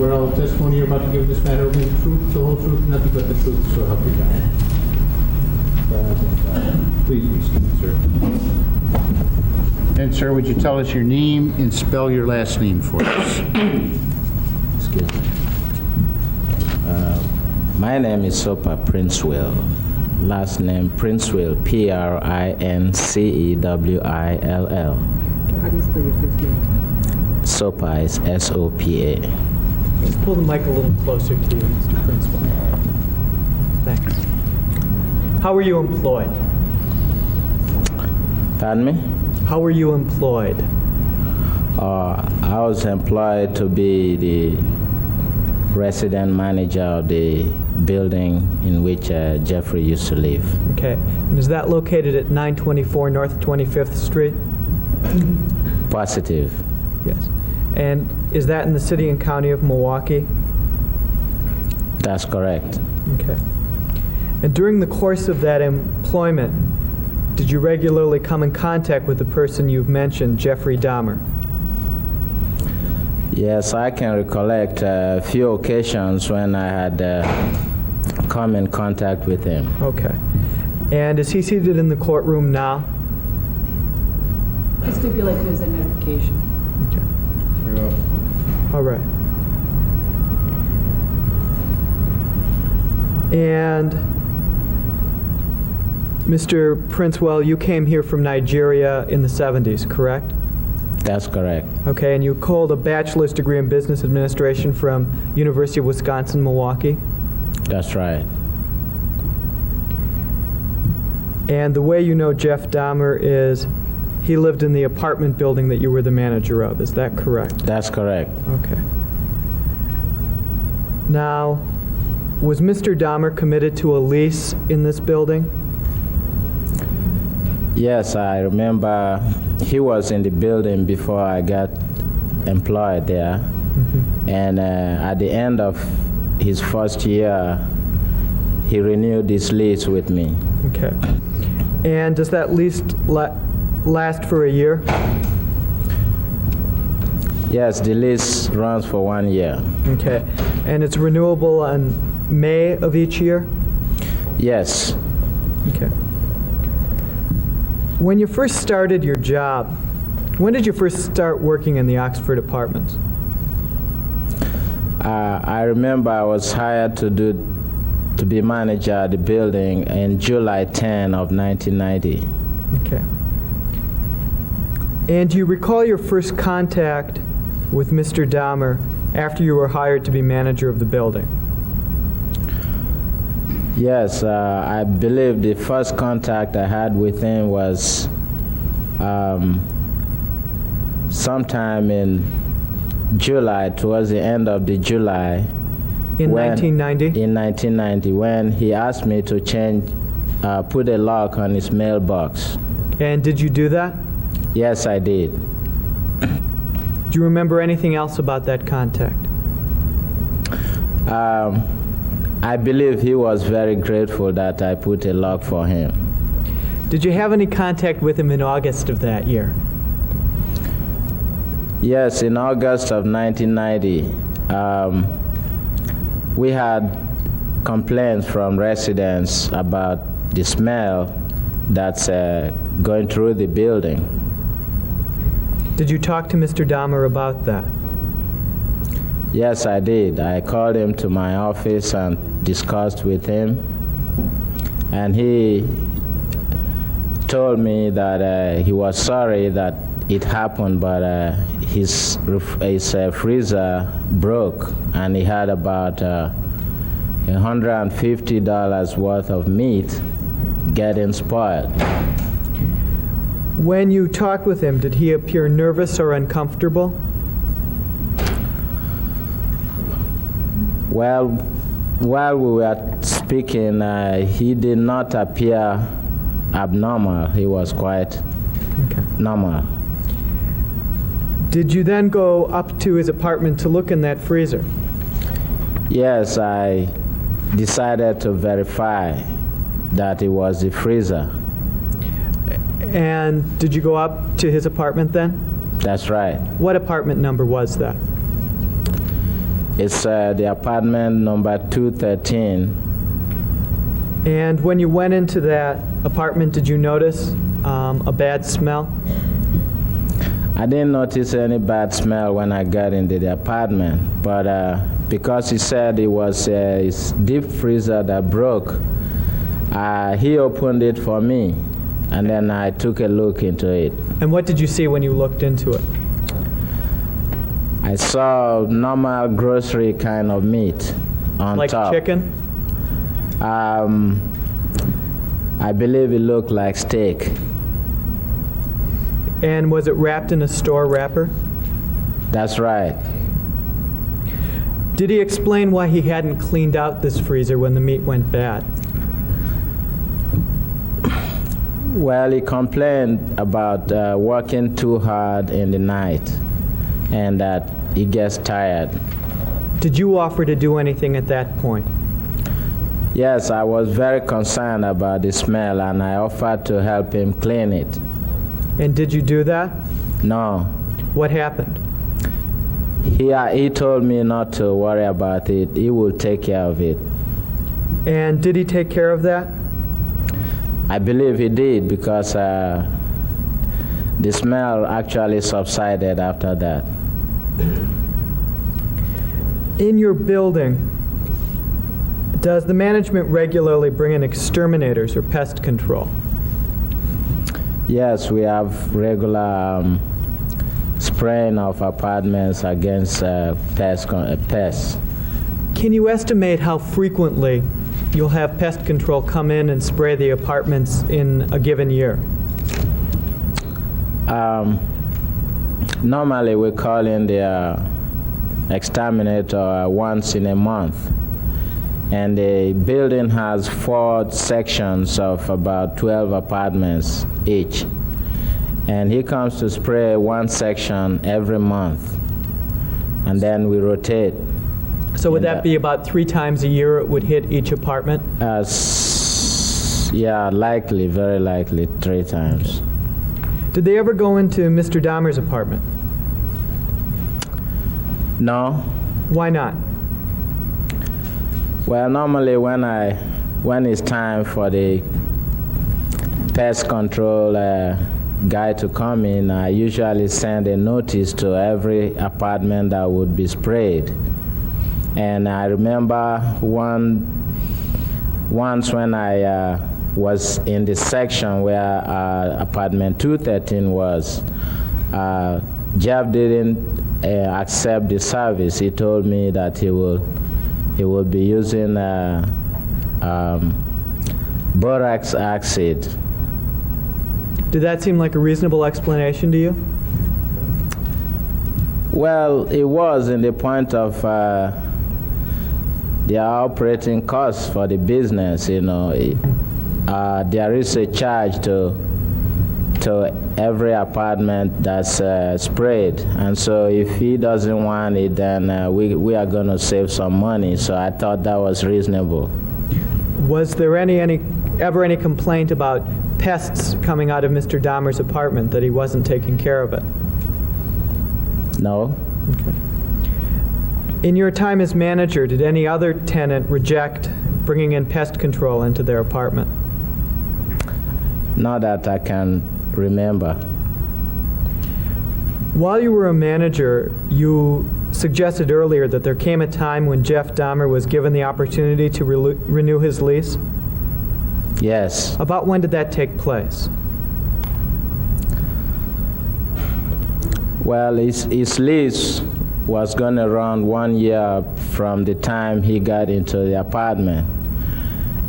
Swear all the testimony you're about to give this matter will be the truth, the whole truth, and nothing but the truth, so help you God. Please be seated, sir. And sir, would you tell us your name and spell your last name for us? Excuse me. My name is Sopa Princewill. Last name Princewill, Princewill. How do you spell your first name? Sopa is Sopa. Just pull the mic a little closer to you, Mr. Princewill. Thanks. How were you employed? Pardon me? How were you employed? I was employed to be the resident manager of the building in which Jeffrey used to live. Okay. And is that located at 924 North 25th Street? Positive. Yes. And is that in the city and county of Milwaukee? That's correct. Okay. And during the course of that employment, did you regularly come in contact with the person you've mentioned, Jeffrey Dahmer? Yes, I can recollect a few occasions when I had come in contact with him. Okay. And is he seated in the courtroom now? I stipulate there's identification. Okay. All right. And Mr. Princewill, you came here from Nigeria in the 70s, correct? That's correct. Okay, and you hold a bachelor's degree in business administration from University of Wisconsin, Milwaukee? That's right. And the way you know Jeff Dahmer is he lived in the apartment building that you were the manager of, is that correct? That's correct. Okay. Now, was Mr. Dahmer committed to a lease in this building? Yes, I remember he was in the building before I got employed there. Mm-hmm. And at the end of his first year, he renewed his lease with me. Okay. And does that lease last for a year? Yes, the lease runs for 1 year. Okay. And it's renewable on May of each year? Yes. Okay. When you first started your job, when did you first start working in the Oxford apartments? I remember I was hired to be manager at the building in July 10 of 1990. Okay. And do you recall your first contact with Mr. Dahmer after you were hired to be manager of the building? Yes, I believe the first contact I had with him was sometime in July, towards the end of the July. In 1990? In 1990, when he asked me to put a lock on his mailbox. And did you do that? Yes, I did. Do you remember anything else about that contact? I believe he was very grateful that I put a lock for him. Did you have any contact with him in August of that year? Yes, in August of 1990, we had complaints from residents about the smell that's going through the building. Did you talk to Mr. Dahmer about that? Yes, I did. I called him to my office and discussed with him, and he told me that he was sorry that it happened, but his freezer broke, and he had about $150 worth of meat getting spoiled. When you talked with him, did he appear nervous or uncomfortable? Well, while we were speaking, he did not appear abnormal. He was quite normal. Did you then go up to his apartment to look in that freezer? Yes, I decided to verify that it was the freezer. And did you go up to his apartment then? That's right. What apartment number was that? It's the apartment number 213. And when you went into that apartment, did you notice a bad smell? I didn't notice any bad smell when I got into the apartment, but because he said it was his deep freezer that broke, he opened it for me, and then I took a look into it. And what did you see when you looked into it? I saw normal grocery kind of meat on Like top. chicken? I believe it looked like steak. And was it wrapped in a store wrapper? That's right. Did he explain why he hadn't cleaned out this freezer when the meat went bad? Well, he complained about working too hard in the night and that he gets tired. Did you offer to do anything at that point? Yes, I was very concerned about the smell, and I offered to help him clean it. And did you do that? No. What happened? He told me not to worry about it. He will take care of it. And did he take care of that? I believe he did, because the smell actually subsided after that. In your building, does the management regularly bring in exterminators or pest control? Yes, we have regular spraying of apartments against pests. Can you estimate how frequently you'll have pest control come in and spray the apartments in a given year? Normally, we call in the exterminator once in a month. And the building has 4 sections of about 12 apartments each. And he comes to spray one section every month. And then we rotate. So would that be about 3 times a year it would hit each apartment? Yeah, likely, very likely, 3 times. Did they ever go into Mr. Dahmer's apartment? No. Why not? Well, normally when it's time for the pest control guy to come in, I usually send a notice to every apartment that would be sprayed. And I remember once when I was in the section where apartment 213 was, Jeff didn't accept the service. He told me that he will be using borax acid. Did that seem like a reasonable explanation to you? Well, it was in the point of their operating costs for the business. There is a charge to every apartment that's sprayed, and so if he doesn't want it, then we are going to save some money. So I thought that was reasonable. Was there ever any complaint about pests coming out of Mr. Dahmer's apartment, that he wasn't taking care of it? No. Okay. In your time as manager, did any other tenant reject bringing in pest control into their apartment? Not that I can remember. While you were a manager, you suggested earlier that there came a time when Jeff Dahmer was given the opportunity to renew his lease. Yes. About when did that take place? Well, his lease was going to run 1 year from the time he got into the apartment.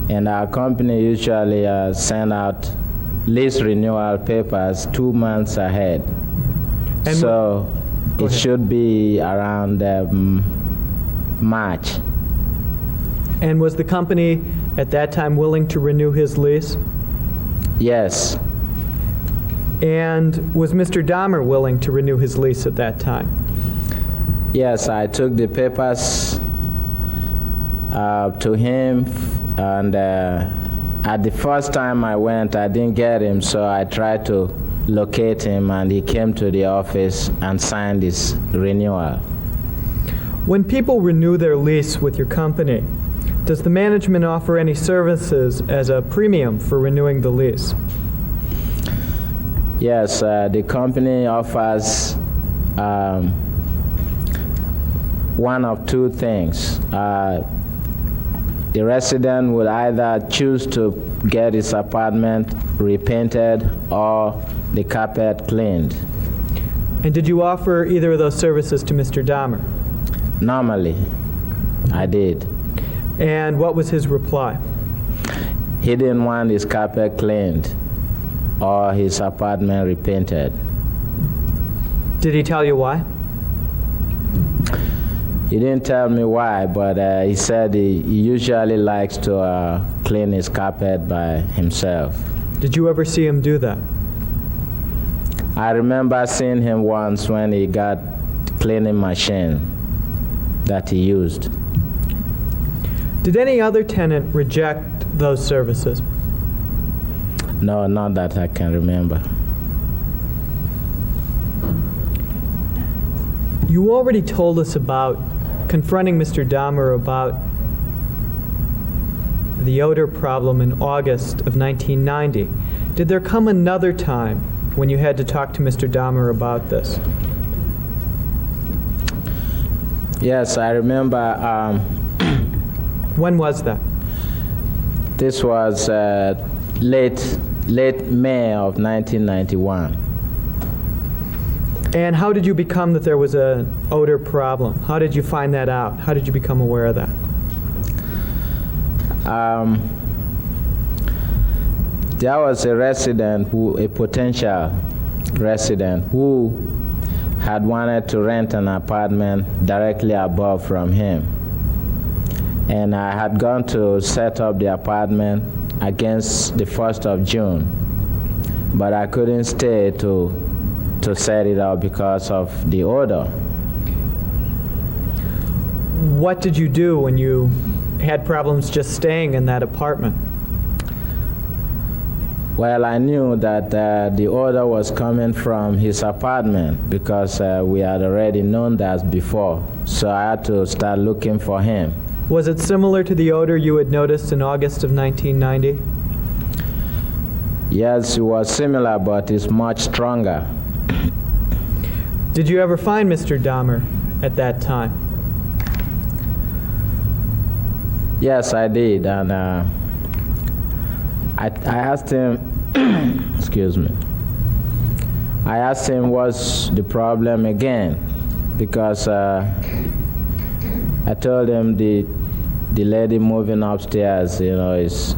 And our company usually send out lease renewal papers 2 months ahead. And so it should be around March. And was the company at that time willing to renew his lease? Yes. And was Mr. Dahmer willing to renew his lease at that time? Yes, I took the papers to him, and at the first time I went, I didn't get him, so I tried to locate him, and he came to the office and signed his renewal. When people renew their lease with your company, does the management offer any services as a premium for renewing the lease? Yes, the company offers one of two things. The resident will either choose to get his apartment repainted or the carpet cleaned. And did you offer either of those services to Mr. Dahmer? Normally, I did. And what was his reply? He didn't want his carpet cleaned or his apartment repainted. Did he tell you why? He didn't tell me why, but he said he usually likes to clean his carpet by himself. Did you ever see him do that? I remember seeing him once when he got cleaning machine that he used. Did any other tenant reject those services? No, not that I can remember. You already told us about confronting Mr. Dahmer about the odor problem in August of 1990. Did there come another time when you had to talk to Mr. Dahmer about this? Yes, I remember. When was that? This was late May of 1991. And how did you become that there was an odor problem? How did you find that out? How did you become aware of that? There was a resident, a potential resident, who had wanted to rent an apartment directly above from him. And I had gone to set up the apartment against the 1st of June, but I couldn't stay to set it up because of the odor. What did you do when you had problems just staying in that apartment? Well, I knew that the odor was coming from his apartment because we had already known that before, so I had to start looking for him. Was it similar to the odor you had noticed in August of 1990? Yes, it was similar, but it's much stronger. Did you ever find Mr. Dahmer at that time? Yes, I did, and I asked him, excuse me, I asked him what's the problem again, because I told him the lady moving upstairs, is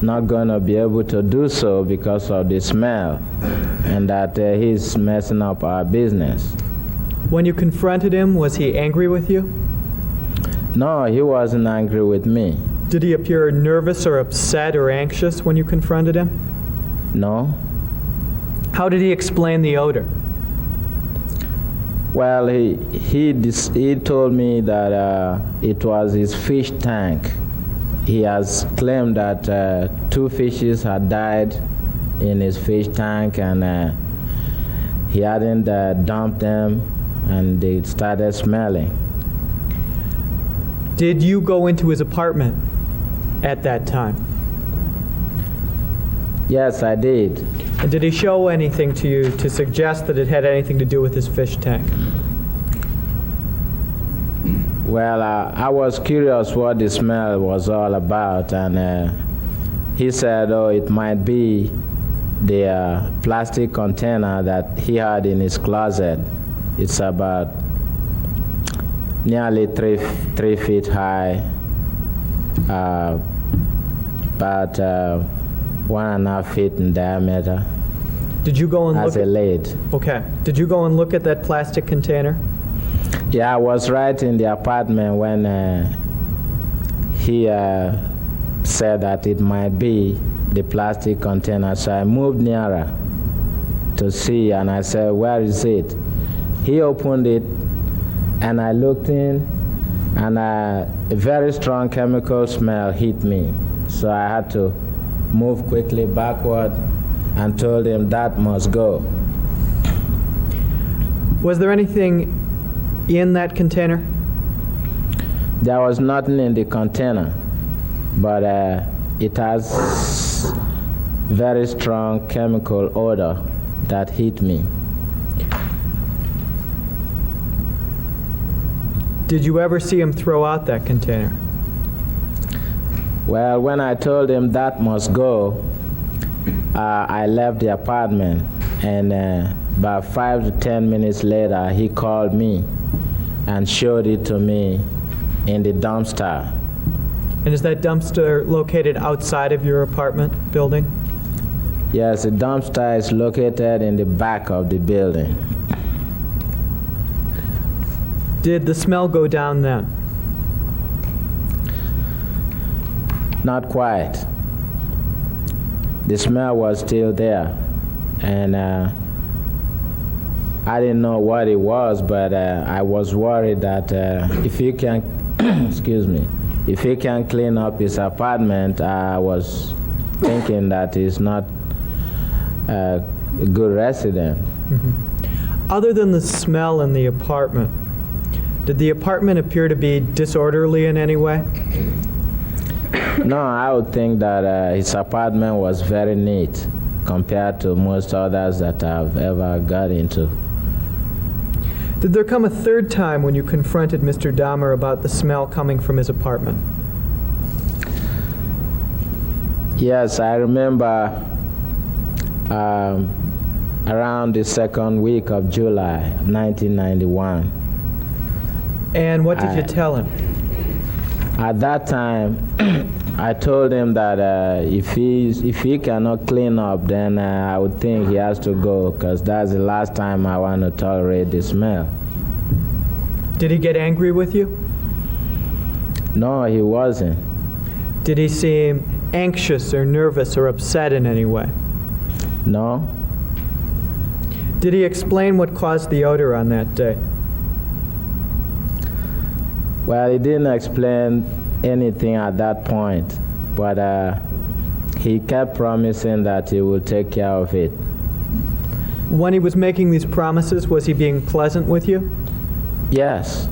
not going to be able to do so because of the smell, and that he's messing up our business. When you confronted him, was he angry with you? No, he wasn't angry with me. Did he appear nervous or upset or anxious when you confronted him? No. How did he explain the odor? Well, he told me that it was his fish tank. He has claimed that 2 fishes had died in his fish tank, and he hadn't dumped them, and they started smelling. Did you go into his apartment at that time? Yes, I did. And did he show anything to you to suggest that it had anything to do with his fish tank? Well, I was curious what the smell was all about, and he said, it might be the plastic container that he had in his closet. It's about nearly 3 feet high, about 1.5 feet in diameter. Did you go and as look a lid. Okay. Did you go and look at that plastic container? Yeah, I was right in the apartment when he said that it might be the plastic container. So I moved nearer to see, and I said, "Where is it?" He opened it, and I looked in, and a very strong chemical smell hit me. So I had to move quickly backward and told him that must go. Was there anything in that container? There was nothing in the container, but it has very strong chemical odor that hit me. Did you ever see him throw out that container? Well, when I told him that must go, I left the apartment, and about 5 to 10 minutes later, he called me and showed it to me in the dumpster. And is that dumpster located outside of your apartment building? Yes, the dumpster is located in the back of the building. Did the smell go down then? Not quite. The smell was still there, and I didn't know what it was, but I was worried that if he can, excuse me, if he can clean up his apartment, I was thinking that he's not a good resident. Mm-hmm. Other than the smell in the apartment, did the apartment appear to be disorderly in any way? No, I would think that his apartment was very neat compared to most others that I've ever got into. Did there come a third time when you confronted Mr. Dahmer about the smell coming from his apartment? Yes, I remember around the second week of July, 1991. And what did you tell him? At that time, I told him that if he cannot clean up, then I would think he has to go, because that's the last time I want to tolerate the smell. Did he get angry with you? No, he wasn't. Did he seem anxious or nervous or upset in any way? No. Did he explain what caused the odor on that day? Well, he didn't explain anything at that point, but he kept promising that he would take care of it. When he was making these promises, was he being pleasant with you? Yes.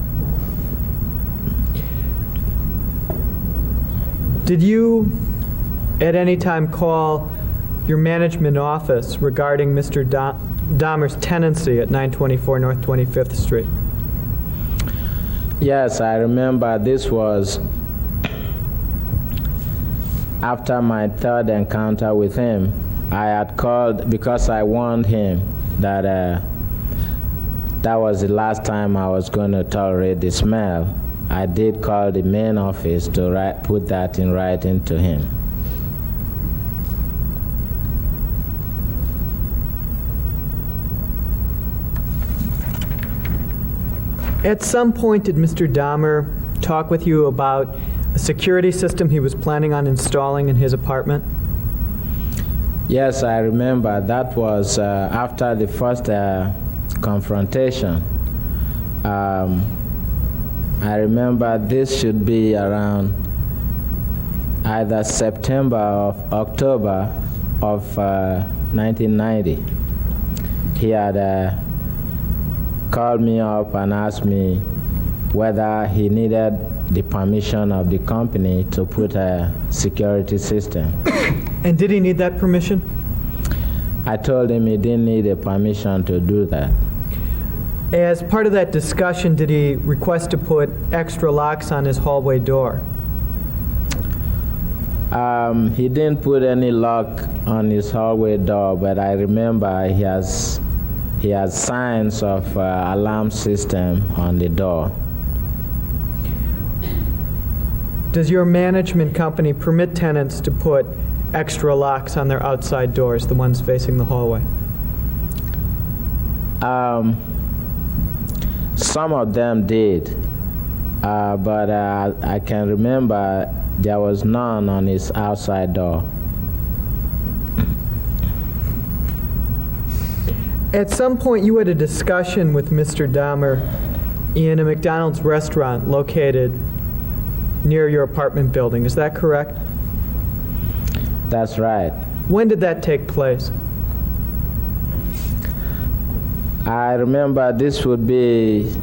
Did you at any time call your management office regarding Mr. Dahmer's tenancy at 924 North 25th Street? Yes, I remember this was after my third encounter with him. I had called because I warned him that that was the last time I was going to tolerate the smell. I did call the main office to put that in writing to him. At some point, did Mr. Dahmer talk with you about a security system he was planning on installing in his apartment? Yes, I remember. That was after the first confrontation. I remember this should be around either September or October of 1990. He had called me up and asked me whether he needed the permission of the company to put a security system. And did he need that permission? I told him he didn't need a permission to do that. As part of that discussion, did he request to put extra locks on his hallway door? He didn't put any lock on his hallway door, but I remember he has signs of alarm system on the door. Does your management company permit tenants to put extra locks on their outside doors, the ones facing the hallway? Some of them did, but I can remember there was none on his outside door. At some point, you had a discussion with Mr. Dahmer in a McDonald's restaurant located near your apartment building. Is that correct? That's right. When did that take place? I remember this would be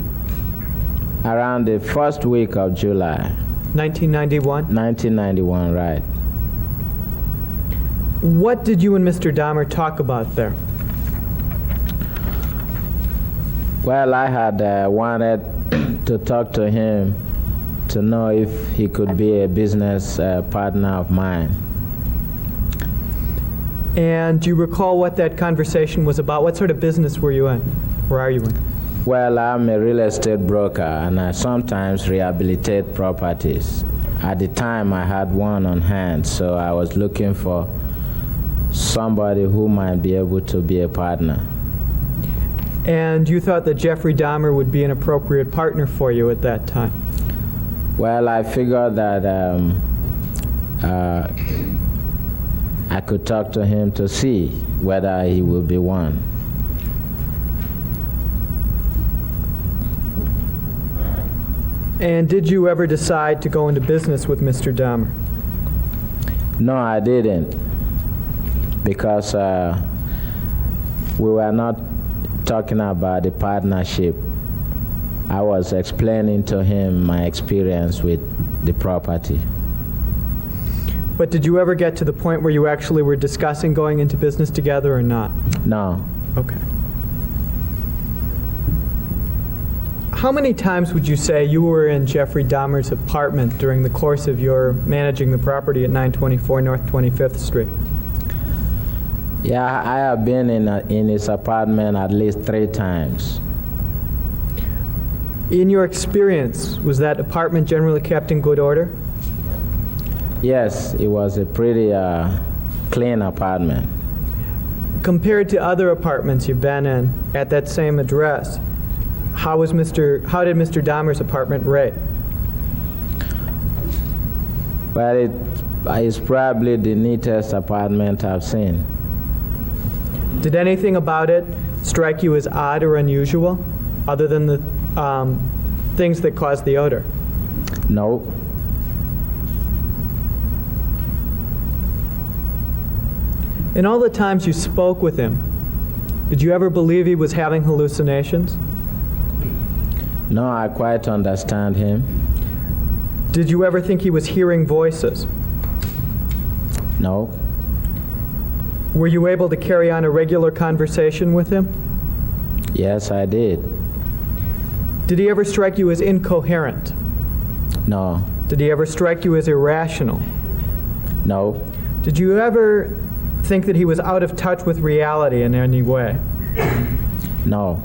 around the first week of July. 1991? 1991, right. What did you and Mr. Dahmer talk about there? Well, I had wanted to talk to him to know if he could be a business partner of mine. And do you recall what that conversation was about? What sort of business were you in? Or are you in? Well, I'm a real estate broker, and I sometimes rehabilitate properties. At the time, I had one on hand, so I was looking for somebody who might be able to be a partner. And you thought that Jeffrey Dahmer would be an appropriate partner for you at that time? Well, I figured that I could talk to him to see whether he will be one. And did you ever decide to go into business with Mr. Dahmer? No, I didn't, because we were not talking about the partnership. I was explaining to him my experience with the property. But did you ever get to the point where you actually were discussing going into business together or not? No. Okay. How many times would you say you were in Jeffrey Dahmer's apartment during the course of your managing the property at 924 North 25th Street? Yeah, I have been in his apartment at least 3 times. In your experience, was that apartment generally kept in good order? Yes, it was a pretty clean apartment. Compared to other apartments you've been in at that same address, how did Mr. Dahmer's apartment rate? Well, it's probably the neatest apartment I've seen. Did anything about it strike you as odd or unusual, other than the things that caused the odor? No. In all the times you spoke with him, did you ever believe he was having hallucinations? No, I quite understand him. Did you ever think he was hearing voices? No. Were you able to carry on a regular conversation with him? Yes, I did. Did he ever strike you as incoherent? No. Did he ever strike you as irrational? No. Did you ever think that he was out of touch with reality in any way? No.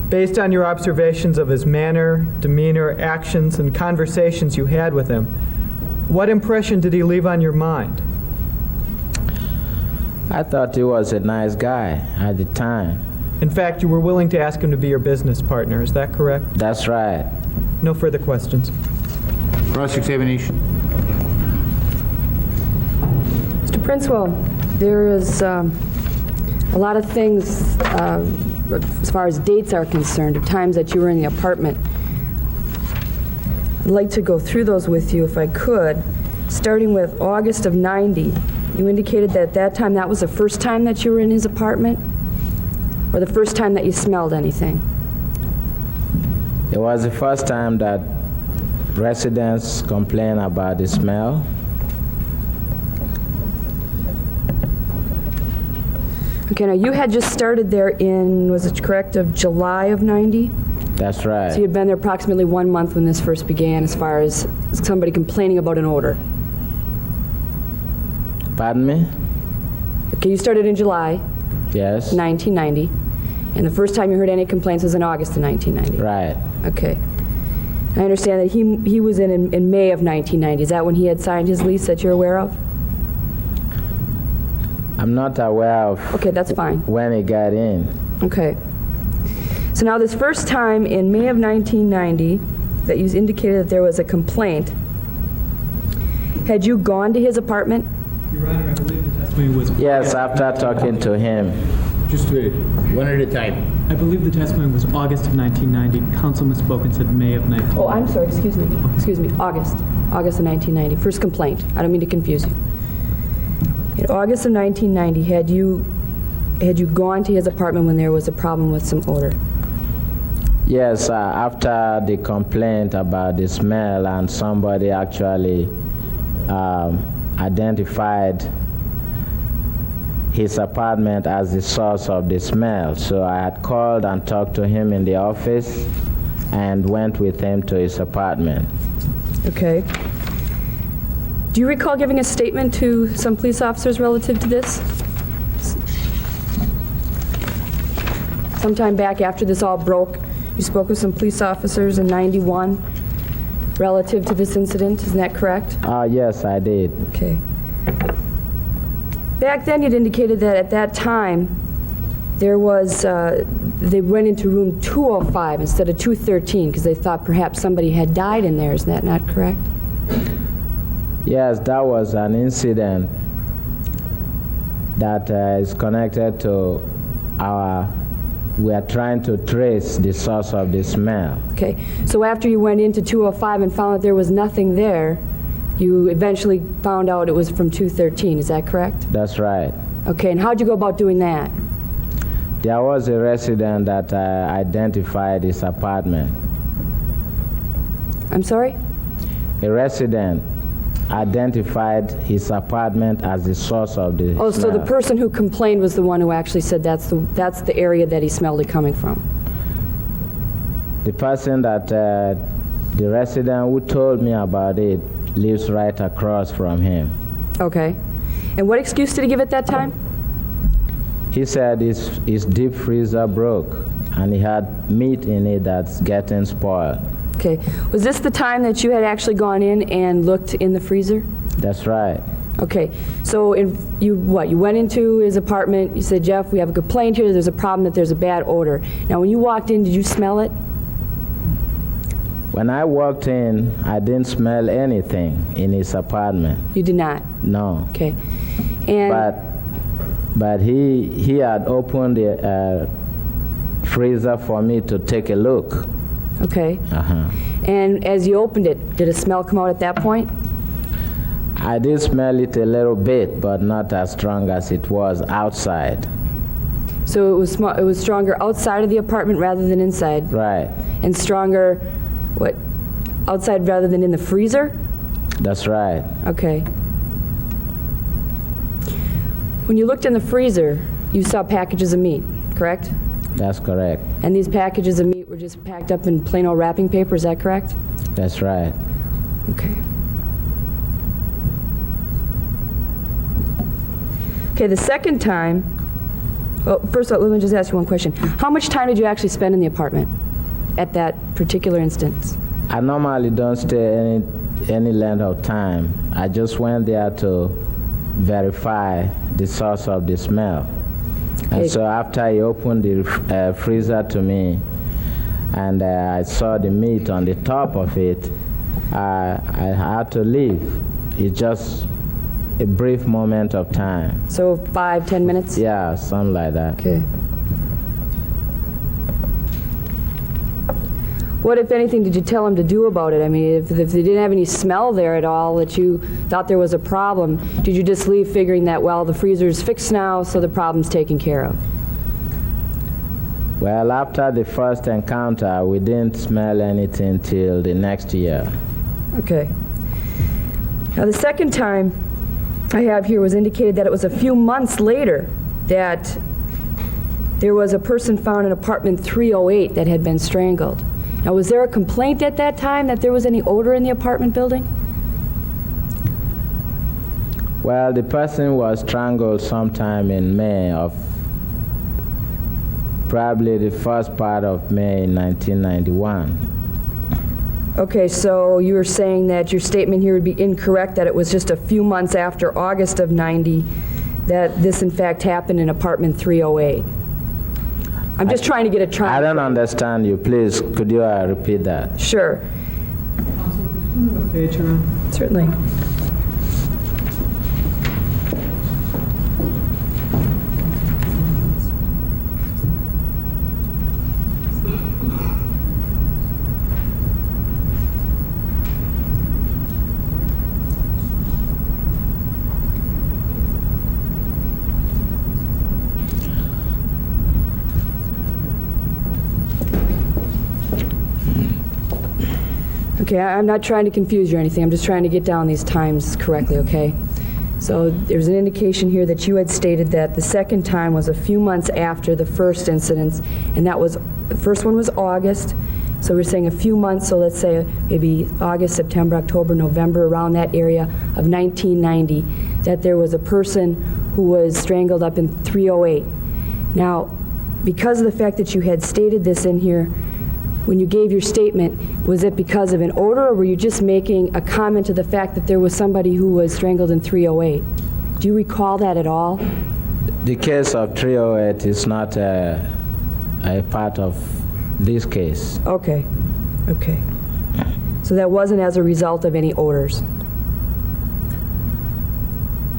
Based on your observations of his manner, demeanor, actions, and conversations you had with him, what impression did he leave on your mind? I thought he was a nice guy at the time. In fact, you were willing to ask him to be your business partner, is that correct? That's right. No further questions. Cross-examination. Mr. Princewill, there is a lot of things as far as dates are concerned, of times that you were in the apartment. I'd like to go through those with you if I could, starting with August of 90. You indicated that at that time that was the first time that you were in his apartment, or the first time that you smelled anything? It was the first time that residents complained about the smell. Okay, now you had just started there in, was it correct, of July of 90? That's right. So you'd been there approximately 1 month when this first began, as far as somebody complaining about an odor. Pardon me? Okay, you started in July Yes. 1990, and the first time you heard any complaints was in August of 1990. Right. Okay. I understand that he was in May of 1990. Is that when he had signed his lease that you're aware of? I'm not aware of Okay, that's fine. when he got in. Okay. So now this first time in May of 1990 that you indicated that there was a complaint, had you gone to his apartment? Your Honor, I believe the testimony was... Yes, after talking to him. Just wait, one at a time. I believe the testimony was August of 1990. Counsel misspoke and said May of 1990. Oh, I'm sorry, excuse me. Excuse me, August of 1990. First complaint. I don't mean to confuse you. In August of 1990, had you gone to his apartment when there was a problem with some odor? Yes, after the complaint about the smell, and somebody actually identified his apartment as the source of the smell. So I had called and talked to him in the office and went with him to his apartment. Okay. Do you recall giving a statement to some police officers relative to this? Sometime back after this all broke, you spoke with some police officers in '91 relative to this incident, isn't that correct? Yes, I did. Okay. Back then, you'd indicated that at that time, there was, they went into room 205 instead of 213 because they thought perhaps somebody had died in there. Is that not correct? Yes, that was an incident that is connected to we are trying to trace the source of the smell. Okay. So after you went into 205 and found that there was nothing there, you eventually found out it was from 213. Is that correct? That's right. Okay. And how'd you go about doing that? There was a resident that identified his apartment. I'm sorry? A resident identified his apartment as the source of the Oh, so the smell. person who complained was the one who actually said that's the area that he smelled it coming from. The person that, the resident who told me about it lives right across from him. Okay. And what excuse did he give at that time? He said his deep freezer broke and he had meat in it that's getting spoiled. Okay. Was this the time that you had actually gone in and looked in the freezer? That's right. Okay. So you went into his apartment, you said, Jeff, we have a complaint here, there's a problem that there's a bad odor. Now when you walked in, did you smell it? When I walked in, I didn't smell anything in his apartment. You did not? No. Okay. And But he had opened the freezer for me to take a look. okay. Uh-huh. And as you opened it, did a smell come out at that point? I did smell it a little bit, but not as strong as it was outside. So it was stronger outside of the apartment rather than inside? Right. And stronger, outside rather than in the freezer? That's right. Okay. When you looked in the freezer, you saw packages of meat, correct? That's correct. And these packages of meat were just packed up in plain old wrapping paper, is that correct? That's right. Okay. Okay, the second time, first of all, let me just ask you one question. How much time did you actually spend in the apartment at that particular instance? I normally don't stay any length of time. I just went there to verify the source of the smell. Okay. And so after he opened the freezer to me, and I saw the meat on the top of it, I had to leave. It's just a brief moment of time. So 5-10 minutes? Yeah, something like that. Okay. What, if anything, did you tell him to do about it? I mean, if they didn't have any smell there at all, that you thought there was a problem, did you just leave figuring that, well, the freezer's fixed now, so the problem's taken care of? Well, after the first encounter, we didn't smell anything till the next year. Okay. Now, the second time I have here was indicated that it was a few months later that there was a person found in apartment 308 that had been strangled. Now, was there a complaint at that time that there was any odor in the apartment building? Well, the person was strangled sometime in May of, probably the first part of May 1991. Okay, so you were saying that your statement here would be incorrect, that it was just a few months after August of 90 that this in fact happened in apartment 308. I'm just trying to get a time. I don't understand you. Please, could you repeat that? Sure, Page around. certainly. Okay, I'm not trying to confuse you or anything. I'm just trying to get down these times correctly, okay? So there's an indication here that you had stated that the second time was a few months after the first incident, and that was, the first one was August, so we're saying a few months, so let's say maybe August, September, October, November, around that area of 1990, that there was a person who was strangled up in 308. Now, because of the fact that you had stated this in here, when you gave your statement, was it because of an odor, or were you just making a comment to the fact that there was somebody who was strangled in 308? Do you recall that at all? The case of 308 is not a part of this case. Okay, okay. So that wasn't as a result of any odors?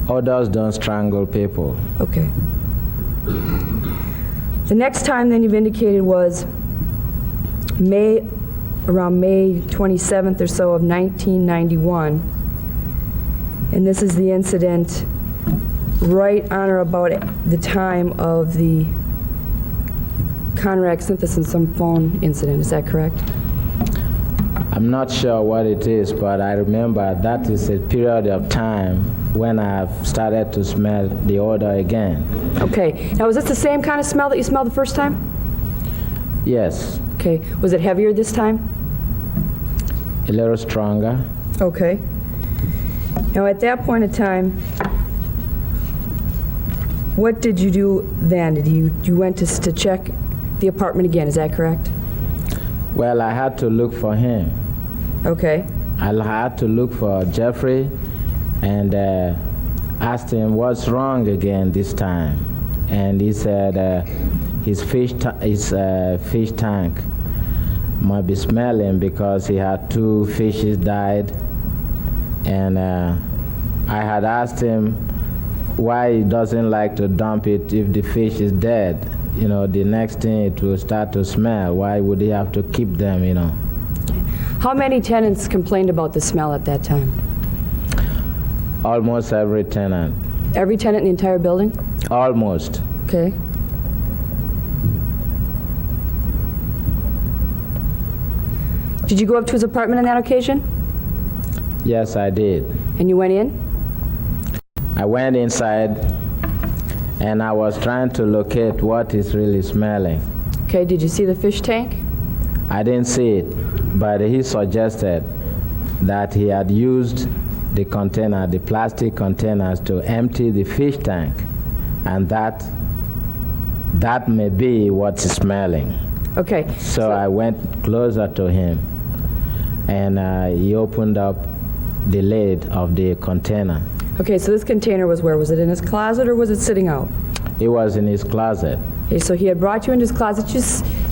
Odors don't strangle people. Okay. The next time then you've indicated was around May 27th or so of 1991. And this is the incident right on or about the time of the Conrack synthesis some phone incident. Is that correct? I'm not sure what it is, but I remember that is a period of time when I've started to smell the odor again. Okay. Now, was this the same kind of smell that you smelled the first time? Yes. Okay. Was it heavier this time? A little stronger. Okay. Now, at that point in time, what did you do then? You went to check the apartment again, is that correct? Well, I had to look for him. Okay. I had to look for Jeffrey and asked him what's wrong again this time. And he said his fish tank might be smelling because he had 2 fishes died. And I had asked him why he doesn't like to dump it if the fish is dead. You know, the next thing it will start to smell. Why would he have to keep them, you know? How many tenants complained about the smell at that time? Almost every tenant. Every tenant in the entire building? Almost. Okay. Did you go up to his apartment on that occasion? Yes, I did. And you went in? I went inside and I was trying to locate what is really smelling. Okay, did you see the fish tank? I didn't see it, but he suggested that he had used the container, the plastic containers, to empty the fish tank, and that may be what's smelling. Okay. So I went closer to him, and he opened up the lid of the container. Okay, so this container was where? Was it in his closet or was it sitting out? It was in his closet. Okay, so he had brought you into his closet.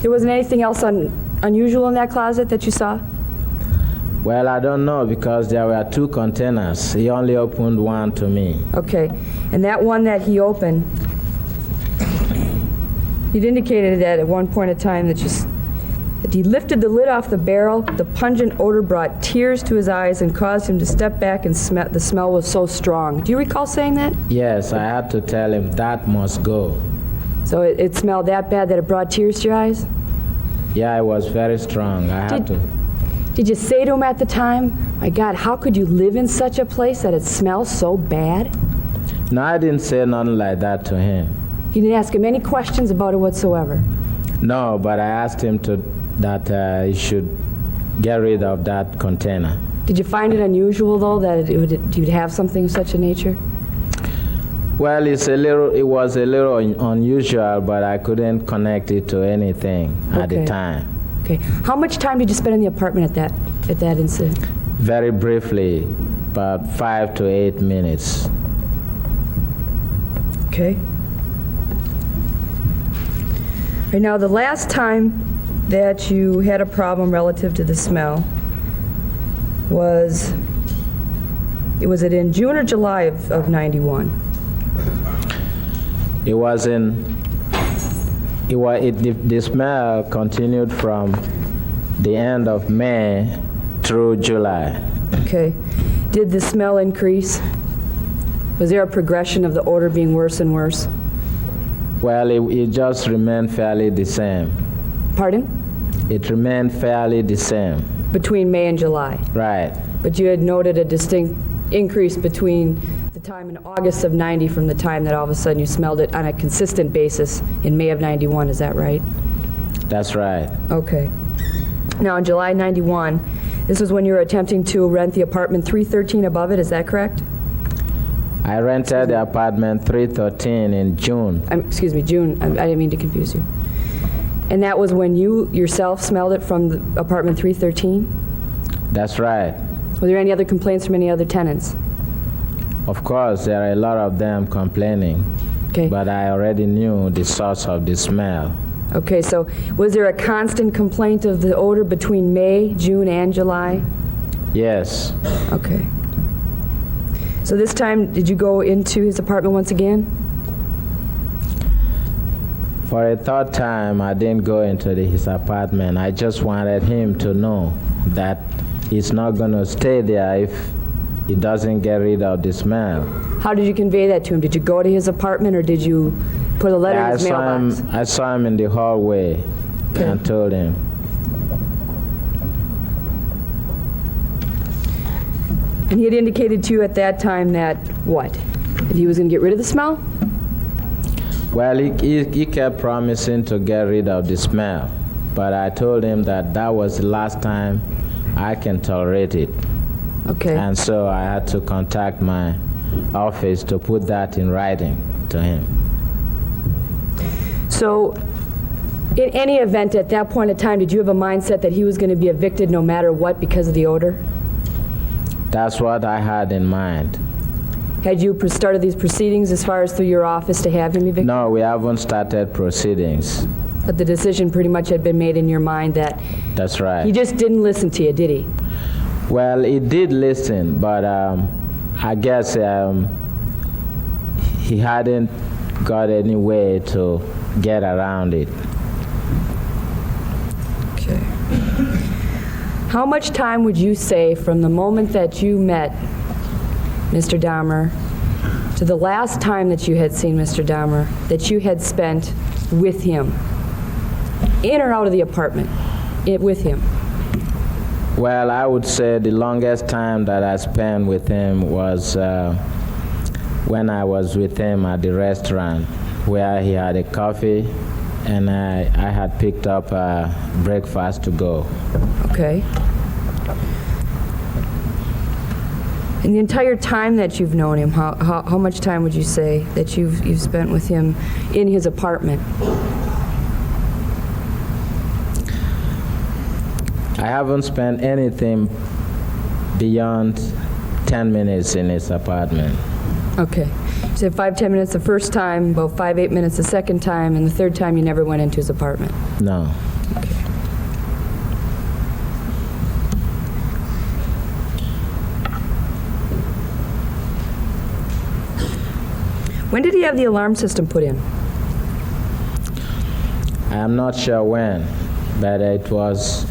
There wasn't anything else unusual in that closet that you saw? Well, I don't know, because there were 2 containers. He only opened one to me. Okay, and that one that he opened, he'd indicated that at one point in time that he lifted the lid off the barrel, the pungent odor brought tears to his eyes and caused him to step back, and the smell was so strong. Do you recall saying that? Yes, I had to tell him that must go. So it smelled that bad that it brought tears to your eyes? Yeah, it was very strong. I had to. Did you say to him at the time, my God, how could you live in such a place that it smells so bad? No, I didn't say nothing like that to him. You didn't ask him any questions about it whatsoever? No, but I asked him that he should get rid of that container. Did you find it unusual, though, that you'd have something of such a nature? Well, it was a little unusual, but I couldn't connect it to anything at the time. Okay. How much time did you spend in the apartment at that incident? Very briefly, about 5 to 8 minutes. Okay. Right now, the last time that you had a problem relative to the smell was it in June or July of 91? The smell continued from the end of May through July. Okay. Did the smell increase? Was there a progression of the odor being worse and worse? Well, it just remained fairly the same. Pardon? It remained fairly the same. between May and July. Right. But you had noted a distinct increase between the time in August of 90 from the time that all of a sudden you smelled it on a consistent basis in May of 91, is that right? That's right. Okay. Now, in July 91, this was when you were attempting to rent the apartment 313 above it, is that correct? I rented the apartment 313 in June. Excuse me, June, I didn't mean to confuse you. And that was when you yourself smelled it from the apartment 313? That's right. Were there any other complaints from any other tenants? Of course, there are a lot of them complaining, Okay. but I already knew the source of the smell. Okay, so was there a constant complaint of the odor between May, June, and July? Yes. Okay. So this time, did you go into his apartment once again? For a third time, I didn't go into his apartment. I just wanted him to know that he's not going to stay there if he doesn't get rid of the smell. How did you convey that to him? Did you go to his apartment, or did you put a letter in his mailbox? I saw him in the hallway and told him. And he had indicated to you at that time that, what? That he was going to get rid of the smell? Well, he kept promising to get rid of the smell, but I told him that that was the last time I can tolerate it. Okay. And so I had to contact my office to put that in writing to him. So, in any event, at that point in time, did you have a mindset that he was going to be evicted no matter what because of the odor? That's what I had in mind. Had you started these proceedings as far as through your office to have him evicted? No, we haven't started proceedings. But the decision pretty much had been made in your mind that That's right. he just didn't listen to you, did he? Well, he did listen, but I guess he hadn't got any way to get around it. Okay. How much time would you say from the moment that you met Mr. Dahmer to the last time that you had seen Mr. Dahmer that you had spent with him, in or out of the apartment, with him? Well, I would say the longest time that I spent with him was when I was with him at the restaurant where he had a coffee and I had picked up breakfast to go. Okay. In the entire time that you've known him, how much time would you say that you've spent with him in his apartment? I haven't spent anything beyond 10 minutes in his apartment. Okay. You said 5-10 minutes the first time, about 5-8 minutes the second time, and the third time you never went into his apartment. No. Okay. When did he have the alarm system put in? I'm not sure when, but it was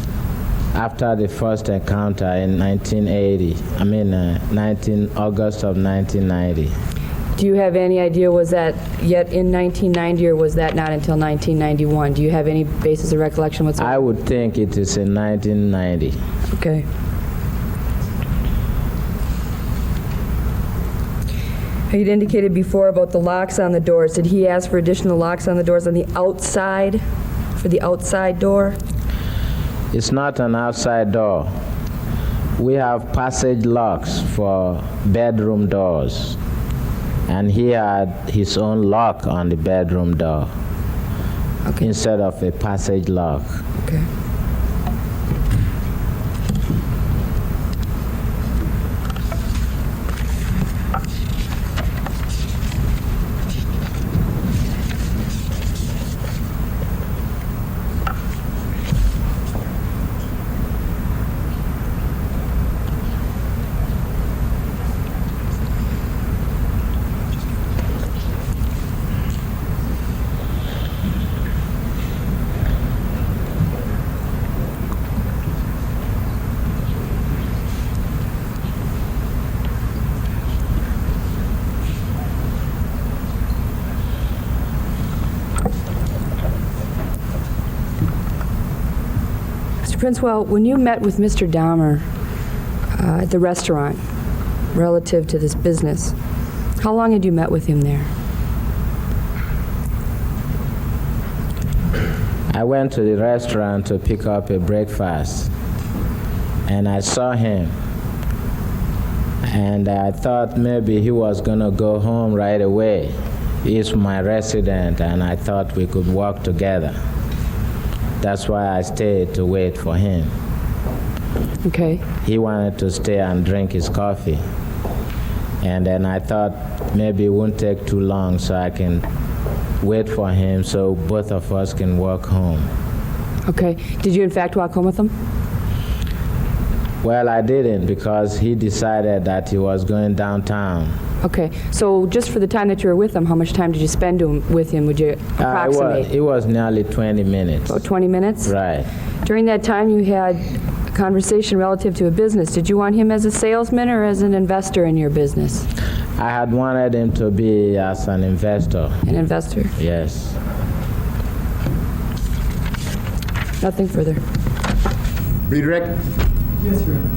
after the first encounter in 1980. I mean, August of 1990. Do you have any idea, was that yet in 1990 or was that not until 1991? Do you have any basis of recollection whatsoever? I would think it is in 1990. Okay. You'd indicated before about the locks on the doors. Did he ask for additional locks on the doors on the outside, for the outside door? It's not an outside door. We have passage locks for bedroom doors. And he had his own lock on the bedroom door instead of a passage lock. Okay. Mr. Princewill, when you met with Mr. Dahmer at the restaurant relative to this business, how long had you met with him there? I went to the restaurant to pick up a breakfast, and I saw him. And I thought maybe he was going to go home right away. He's my resident, and I thought we could work together. That's why I stayed to wait for him. Okay. He wanted to stay and drink his coffee. And then I thought maybe it wouldn't take too long, so I can wait for him so both of us can walk home. Okay. Did you in fact walk home with him? Well, I didn't, because he decided that he was going downtown. Okay. So just for the time that you were with him, how much time did you spend with him? Would you approximate? It was nearly 20 minutes. About 20 minutes? Right. During that time, you had a conversation relative to a business. Did you want him as a salesman or as an investor in your business? I had wanted him to be as an investor. An investor? Yes. Nothing further. Redirect. Yes, Your Honor.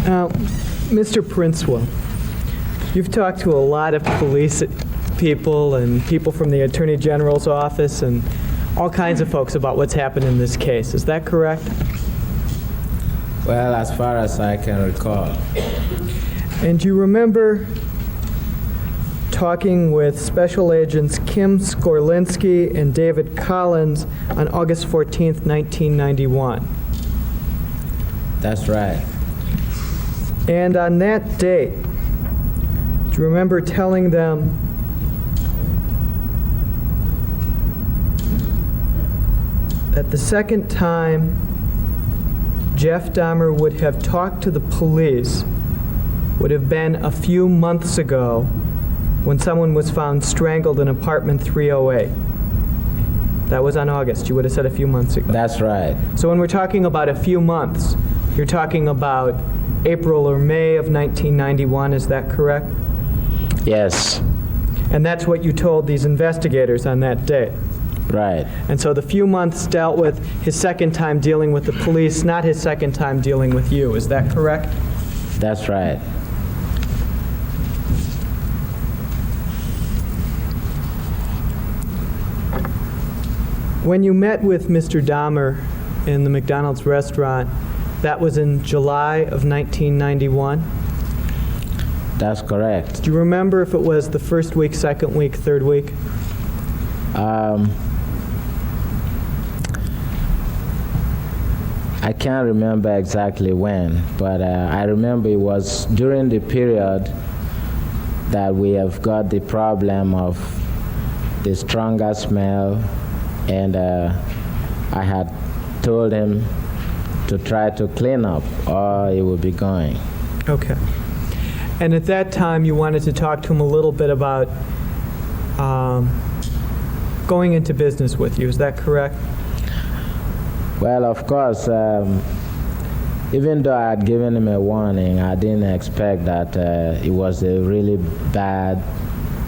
Now, Mr. Princewill, you've talked to a lot of police people and people from the Attorney General's office and all kinds of folks about what's happened in this case. Is that correct? Well, as far as I can recall. And you remember talking with Special Agents Kim Skorlinski and David Collins on August 14th, 1991. That's right. And on that date, do you remember telling them that the second time Jeff Dahmer would have talked to the police would have been a few months ago when someone was found strangled in apartment 308? That was on August. You would have said a few months ago. That's right. So when we're talking about a few months, you're talking about April or May of 1991, is that correct? Yes. And that's what you told these investigators on that date. Right. And so the few months dealt with his second time dealing with the police, not his second time dealing with you. Is that correct? That's right. When you met with Mr. Dahmer in the McDonald's restaurant, that was in July of 1991. That's correct. Do you remember if it was the first week, second week, third week? I can't remember exactly when, but I remember it was during the period that we have got the problem of the stronger smell, and I had told him to try to clean up or he would be going. Okay. And at that time, you wanted to talk to him a little bit about going into business with you. Is that correct? Well, of course, even though I had given him a warning, I didn't expect that it was a really bad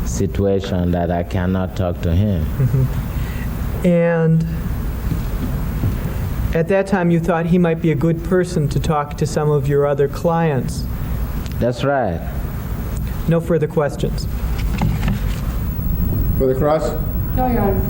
situation that I cannot talk to him. Mm-hmm. And at that time, you thought he might be a good person to talk to some of your other clients. That's right. No further questions. For the cross. No, Your Honor.